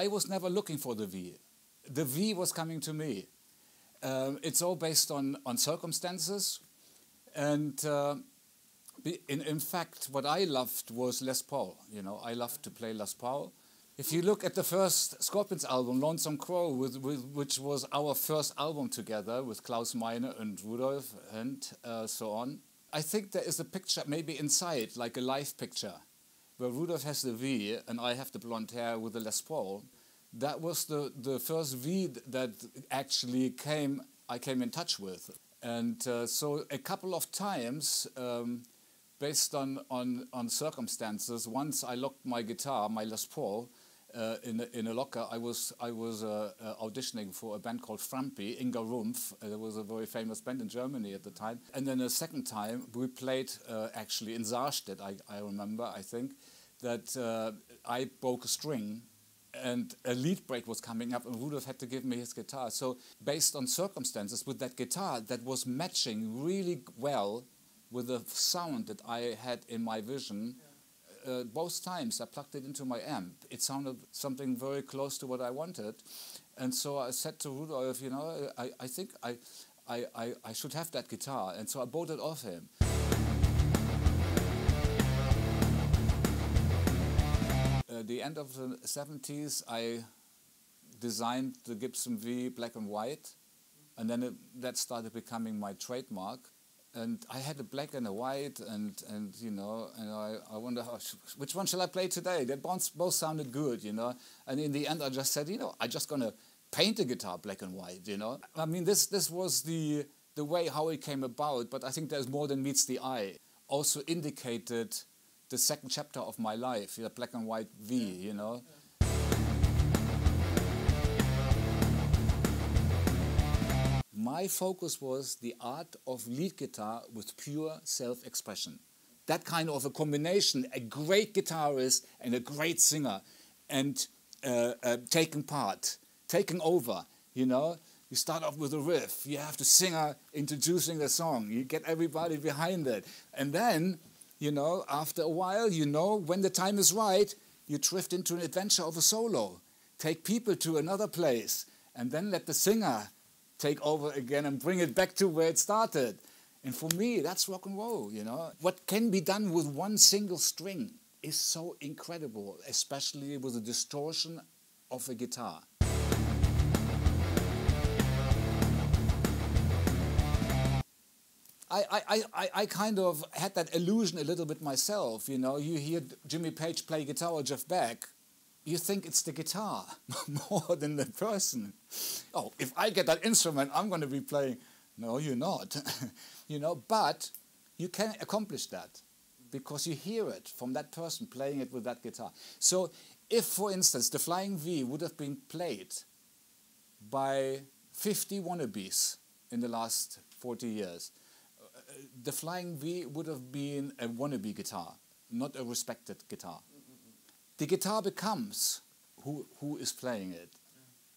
I was never looking for the V. The V was coming to me. It's all based on circumstances. And in fact, what I loved was Les Paul. You know, I loved to play Les Paul. If you look at the first Scorpions album, Lonesome Crow, which was our first album together with Klaus Meine and Rudolf and so on, I think there is a picture maybe inside, like a live picture, where Rudolf has the V and I have the blonde hair with the Les Paul. That was the first V that actually I came in touch with. And so a couple of times, based on circumstances, once I locked my guitar, my Les Paul, in a locker. I was auditioning for a band called Frampi, Inga Rumpf. There was a very famous band in Germany at the time. And then a second time we played actually in Saarstedt, I remember, I think, that I broke a string and a lead break was coming up and Rudolf had to give me his guitar. So based on circumstances with that guitar that was matching really well with the sound that I had in my vision, both times I plugged it into my amp. It sounded something very close to what I wanted. And so I said to Rudolf, you know, I think I should have that guitar. And so I bought it off him. The end of the 70s, I designed the Gibson V black and white. And then that started becoming my trademark. And I had a black and a white, and you know, and I wonder which one shall I play today? They both sounded good, you know. And in the end, I just said, you know, I'm just gonna paint the guitar black and white, you know. I mean, this was the way how it came about. But I think there's more than meets the eye. Also indicated the second chapter of my life, the black and white V, you know. My focus was the art of lead guitar with pure self-expression. That kind of a combination, a great guitarist and a great singer, and taking part, taking over, you know. You start off with a riff, you have the singer introducing the song, you get everybody behind it. And then, you know, after a while, you know, when the time is right, you drift into an adventure of a solo. Take people to another place, and then let the singer take over again and bring it back to where it started. And for me, that's rock and roll, you know. What can be done with one single string is so incredible, especially with the distortion of a guitar. I kind of had that illusion a little bit myself, you know. You hear Jimmy Page play guitar or Jeff Beck, you think it's the guitar more than the person. Oh, if I get that instrument, I'm going to be playing. No, you're not. You know, but you can accomplish that because you hear it from that person playing it with that guitar. So if, for instance, the Flying V would have been played by 50 wannabes in the last 40 years, the Flying V would have been a wannabe guitar, not a respected guitar. The guitar becomes who is playing it.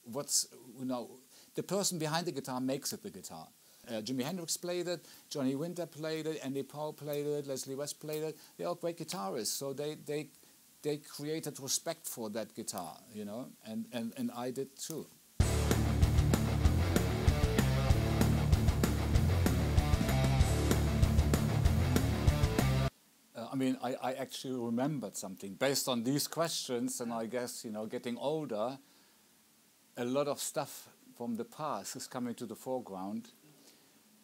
What's, you know, the person behind the guitar makes it the guitar. Jimi Hendrix played it, Johnny Winter played it, Andy Powell played it, Leslie West played it. They're all great guitarists, so they created respect for that guitar, you know, and I did too. I mean, I actually remembered something based on these questions, and I guess, you know, getting older, a lot of stuff from the past is coming to the foreground.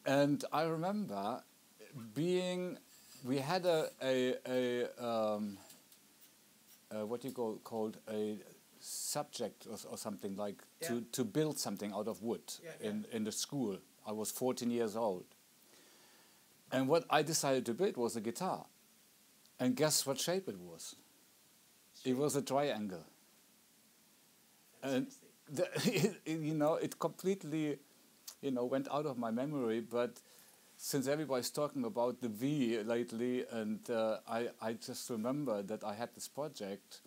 And I remember we had what you called a subject or something like to build something out of wood in the school. I was 14 years old. And what I decided to build was a guitar. And guess what shape it was? It was a triangle. And you know, it completely, you know, went out of my memory. But since everybody's talking about the V lately, and I just remember that I had this project.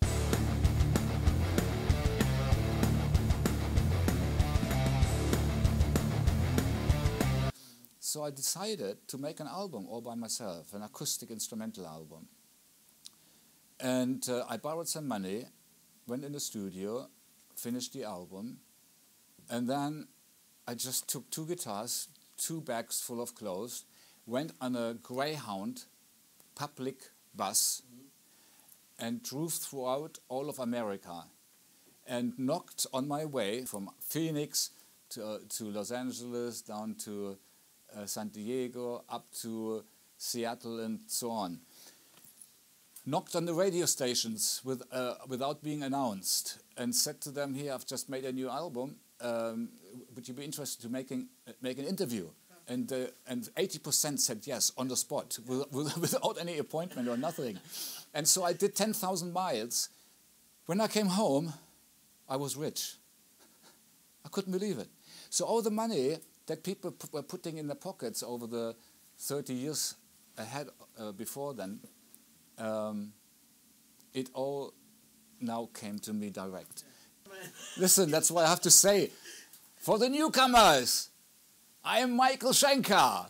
So I decided to make an album all by myself, an acoustic instrumental album. And I borrowed some money, went in the studio, finished the album, and then I just took 2 guitars, 2 bags full of clothes, went on a Greyhound public bus and drove throughout all of America and knocked on my way from Phoenix to Los Angeles, down to San Diego, up to Seattle and so on. Knocked on the radio stations without being announced and said to them, here, I've just made a new album, would you be interested to make an interview? And 80% said yes on the spot, without any appointment or nothing. And so I did 10,000 miles. When I came home, I was rich. I couldn't believe it. So all the money that people were putting in their pockets over the 30 years ahead before then, it all now came to me direct. Listen, that's what I have to say. For the newcomers, I am Michael Schenker.